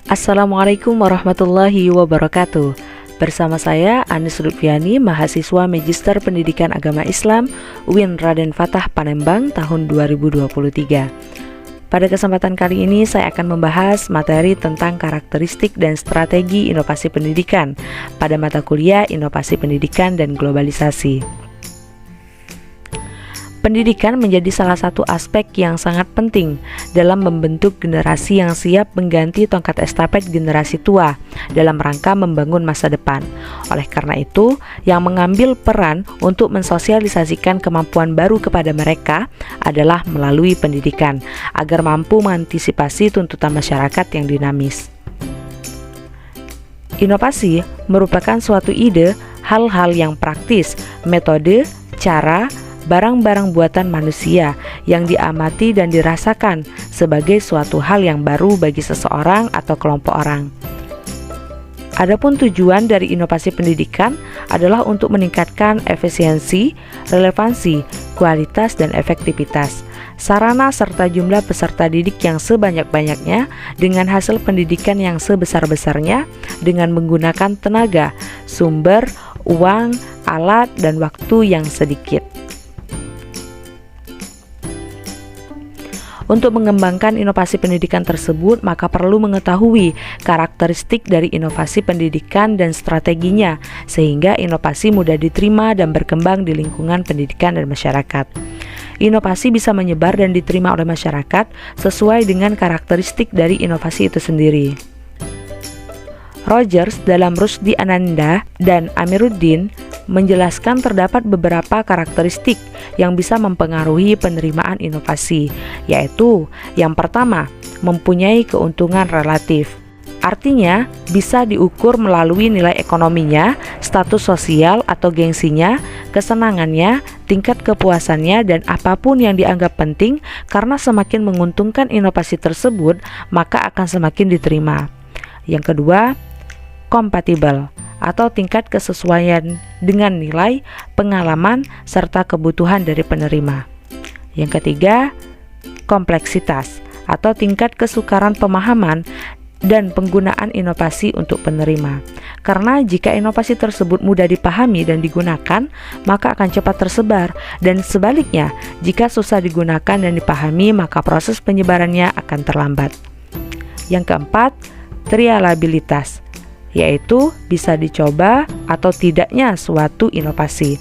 Assalamualaikum warahmatullahi wabarakatuh. Bersama saya Anis Lutfiani, mahasiswa Magister Pendidikan Agama Islam UIN Raden Fatah Palembang tahun 2023. Pada kesempatan kali ini saya akan membahas materi tentang karakteristik dan strategi inovasi pendidikan pada mata kuliah Inovasi Pendidikan dan Globalisasi. Pendidikan menjadi salah satu aspek yang sangat penting dalam membentuk generasi yang siap mengganti tongkat estafet generasi tua dalam rangka membangun masa depan. Oleh karena itu, yang mengambil peran untuk mensosialisasikan kemampuan baru kepada mereka adalah melalui pendidikan, agar mampu mengantisipasi tuntutan masyarakat yang dinamis. Inovasi merupakan suatu ide, hal-hal yang praktis, metode, cara, barang-barang buatan manusia yang diamati dan dirasakan sebagai suatu hal yang baru bagi seseorang atau kelompok orang. Adapun tujuan dari inovasi pendidikan adalah untuk meningkatkan efisiensi, relevansi, kualitas, dan efektivitas sarana serta jumlah peserta didik yang sebanyak-banyaknya dengan hasil pendidikan yang sebesar-besarnya dengan menggunakan tenaga, sumber, uang, alat, dan waktu yang sedikit. Untuk mengembangkan inovasi pendidikan tersebut, maka perlu mengetahui karakteristik dari inovasi pendidikan dan strateginya, sehingga inovasi mudah diterima dan berkembang di lingkungan pendidikan dan masyarakat. Inovasi bisa menyebar dan diterima oleh masyarakat sesuai dengan karakteristik dari inovasi itu sendiri. Rogers dalam Rusdi Ananda dan Amiruddin menjelaskan terdapat beberapa karakteristik yang bisa mempengaruhi penerimaan inovasi, yaitu yang pertama, mempunyai keuntungan relatif. Artinya, bisa diukur melalui nilai ekonominya, status sosial atau gengsinya, kesenangannya, tingkat kepuasannya, dan apapun yang dianggap penting, karena semakin menguntungkan inovasi tersebut, maka akan semakin diterima. Yang kedua, kompatibel atau tingkat kesesuaian dengan nilai, pengalaman, serta kebutuhan dari penerima. Yang ketiga, kompleksitas atau tingkat kesukaran pemahaman dan penggunaan inovasi untuk penerima. Karena jika inovasi tersebut mudah dipahami dan digunakan, maka akan cepat tersebar, dan sebaliknya, jika susah digunakan dan dipahami, maka proses penyebarannya akan terlambat. Yang keempat, trialabilitas, yaitu bisa dicoba atau tidaknya suatu inovasi.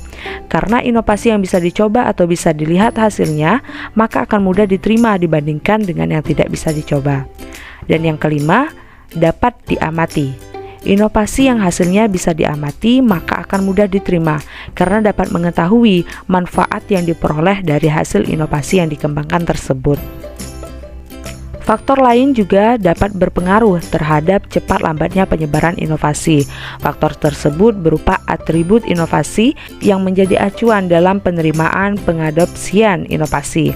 Karena inovasi yang bisa dicoba atau bisa dilihat hasilnya, maka akan mudah diterima dibandingkan dengan yang tidak bisa dicoba. Dan yang kelima, dapat diamati. Inovasi yang hasilnya bisa diamati, maka akan mudah diterima karena dapat mengetahui manfaat yang diperoleh dari hasil inovasi yang dikembangkan tersebut. Faktor lain juga dapat berpengaruh terhadap cepat lambatnya penyebaran inovasi. Faktor tersebut berupa atribut inovasi yang menjadi acuan dalam penerimaan pengadopsian inovasi.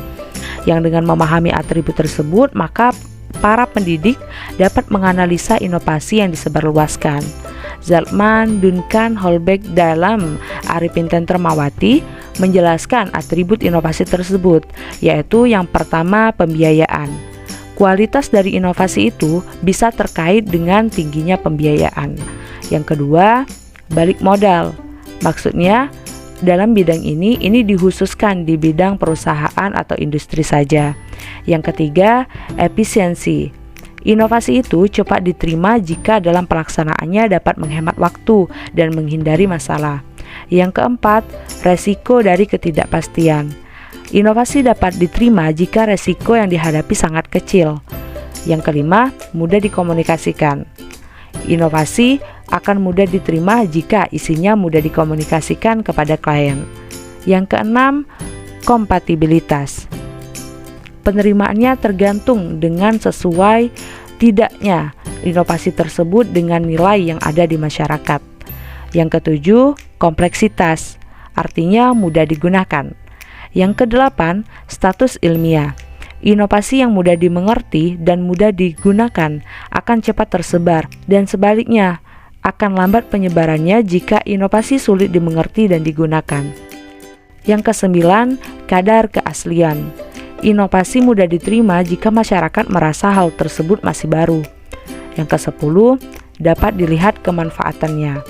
Yang dengan memahami atribut tersebut, maka para pendidik dapat menganalisa inovasi yang disebarluaskan. Zalman, Duncan, Holbeck dalam Arifin Tentremawati menjelaskan atribut inovasi tersebut, yaitu yang pertama, pembiayaan. Kualitas dari inovasi itu bisa terkait dengan tingginya pembiayaan. Yang kedua, balik modal. Maksudnya, dalam bidang ini dikhususkan di bidang perusahaan atau industri saja. Yang ketiga, efisiensi. Inovasi itu cepat diterima jika dalam pelaksanaannya dapat menghemat waktu dan menghindari masalah. Yang keempat, resiko dari ketidakpastian. Inovasi dapat diterima jika resiko yang dihadapi sangat kecil. Yang kelima, mudah dikomunikasikan. Inovasi akan mudah diterima jika isinya mudah dikomunikasikan kepada klien. Yang keenam, kompatibilitas. Penerimaannya tergantung dengan sesuai tidaknya inovasi tersebut dengan nilai yang ada di masyarakat. Yang ketujuh, kompleksitas. Artinya mudah digunakan. Yang kedelapan, status ilmiah. Inovasi yang mudah dimengerti dan mudah digunakan akan cepat tersebar, dan sebaliknya akan lambat penyebarannya jika inovasi sulit dimengerti dan digunakan. Yang kesembilan, kadar keaslian. Inovasi mudah diterima jika masyarakat merasa hal tersebut masih baru. Yang ke-10, dapat dilihat kemanfaatannya.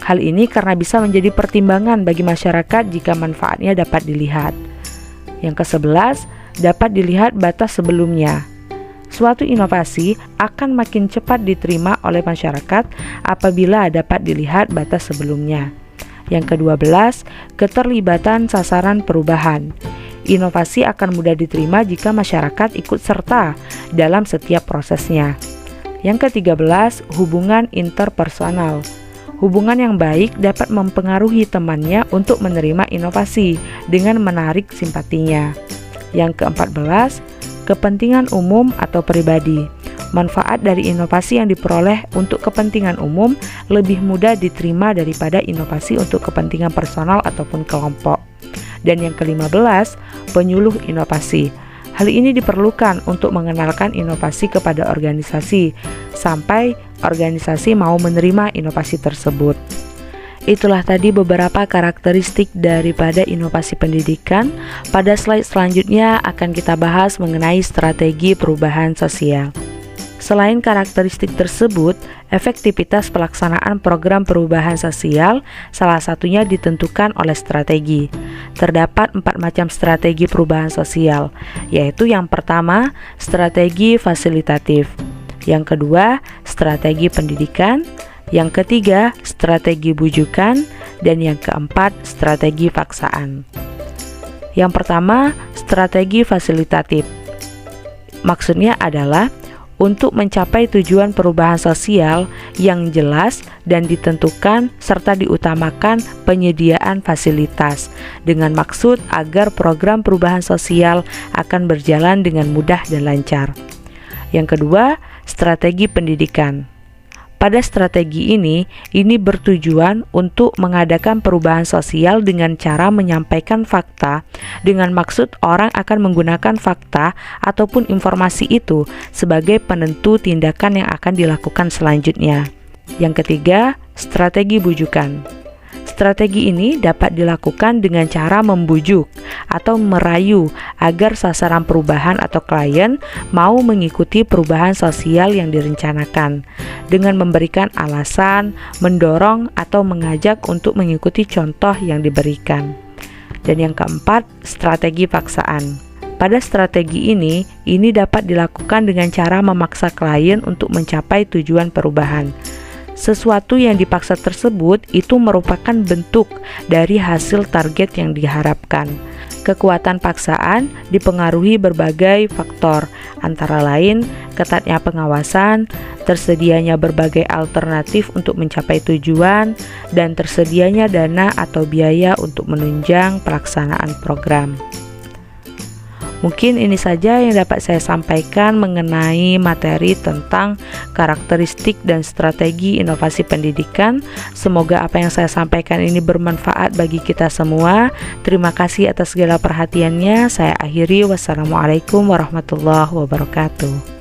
Hal ini karena bisa menjadi pertimbangan bagi masyarakat jika manfaatnya dapat dilihat. Yang ke-11, dapat dilihat batas sebelumnya. Suatu inovasi akan makin cepat diterima oleh masyarakat apabila dapat dilihat batas sebelumnya. Yang ke-12, keterlibatan sasaran perubahan. Inovasi akan mudah diterima jika masyarakat ikut serta dalam setiap prosesnya. Yang ke-13, hubungan interpersonal. Hubungan yang baik dapat mempengaruhi temannya untuk menerima inovasi dengan menarik simpatinya. Yang ke-14, kepentingan umum atau pribadi. Manfaat dari inovasi yang diperoleh untuk kepentingan umum lebih mudah diterima daripada inovasi untuk kepentingan personal ataupun kelompok. Dan yang ke-15, penyuluh inovasi. Hal ini diperlukan untuk mengenalkan inovasi kepada organisasi sampai organisasi mau menerima inovasi tersebut. Itulah tadi beberapa karakteristik daripada inovasi pendidikan. Pada slide selanjutnya akan kita bahas mengenai strategi perubahan sosial. Selain karakteristik tersebut, efektivitas pelaksanaan program perubahan sosial salah satunya ditentukan oleh strategi. Terdapat 4 macam strategi perubahan sosial, yaitu yang pertama, strategi fasilitatif. Yang kedua, strategi pendidikan. Yang ketiga, strategi bujukan. Dan yang keempat, strategi paksaan. Yang pertama, strategi fasilitatif. Maksudnya adalah untuk mencapai tujuan perubahan sosial yang jelas dan ditentukan serta diutamakan penyediaan fasilitas dengan maksud agar program perubahan sosial akan berjalan dengan mudah dan lancar. Yang kedua, strategi pendidikan. Pada strategi ini bertujuan untuk mengadakan perubahan sosial dengan cara menyampaikan fakta dengan maksud orang akan menggunakan fakta ataupun informasi itu sebagai penentu tindakan yang akan dilakukan selanjutnya. Yang ketiga, strategi bujukan. Strategi ini dapat dilakukan dengan cara membujuk atau merayu agar sasaran perubahan atau klien mau mengikuti perubahan sosial yang direncanakan dengan memberikan alasan, mendorong, atau mengajak untuk mengikuti contoh yang diberikan. Dan yang keempat, strategi paksaan. Pada strategi ini dapat dilakukan dengan cara memaksa klien untuk mencapai tujuan perubahan. Sesuatu yang dipaksa tersebut itu merupakan bentuk dari hasil target yang diharapkan. Kekuatan paksaan dipengaruhi berbagai faktor, antara lain ketatnya pengawasan, tersedianya berbagai alternatif untuk mencapai tujuan, dan tersedianya dana atau biaya untuk menunjang pelaksanaan program. Mungkin ini saja yang dapat saya sampaikan mengenai materi tentang karakteristik dan strategi inovasi pendidikan. Semoga apa yang saya sampaikan ini bermanfaat bagi kita semua. Terima kasih atas segala perhatiannya. Saya akhiri. Wassalamualaikum warahmatullahi wabarakatuh.